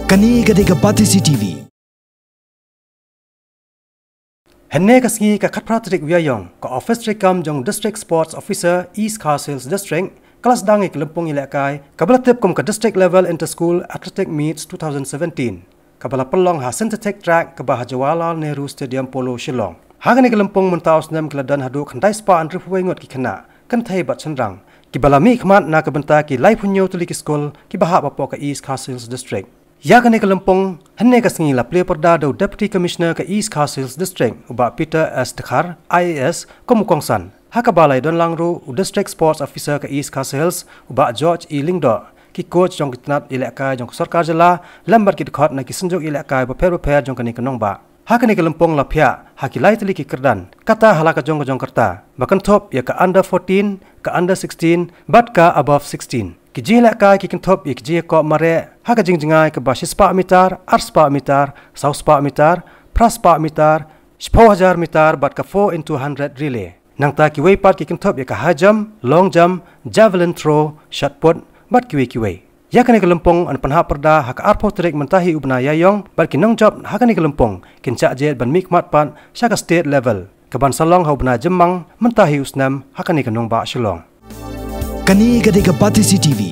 Kani Gadega Pati CTV. Henne kasngi ka khatpratrik wiayong ka office rekam jong district sports officer East Castles district kelas dangi kelempong ilakai kabalatip kom ka district level inter school athletic meets 2017 kabala pelong ha synthetic track ke Jawaharlal Nehru Stadium Polo Shillong hagani kelempong mentaus nam keladan hadu khandai spa andri puwengot ki khana kan thai bat chanrang ki balami khmat na ka benta ki lai punyo tuli ki school ki baha bapo ka East Castles district ya kani kelempong henne kasngi la play perda do deputy commissioner ke East Castles district uba Peter S Dekhar IAS komukongsan haka balai don langru district sports officer ke East Castles uba George E Lingdo ki coach jong kitnat ilaka jong sarkar jala lambat ki dekhot na ki senjuk ilaka beper jong kani kenong ba hakani kelempong la phya hakilai tili ki kerdan kata halaka jong kerta bakan top ya ka under 14 ka under 16 bat ka above 16 ki ilaka ki top ya ki ko mare haka jingjingai ke basis pa meter arspa meter sauspa meter praspa meter 1000 meter bat ka 4 into 100 relay nang ta ki way part ki top ya ka high jump long jump javelin throw shot put bat ki way ya kani kelempong an panha perda hak arpo trek mentahi ubna yayong bat ki nong job hakani kelempong kinca jet ban mikmat pan syaka state level keban salong haubna jemang mentahi usnam hakani kenong ba shilong Kani Gadega Pati CTV.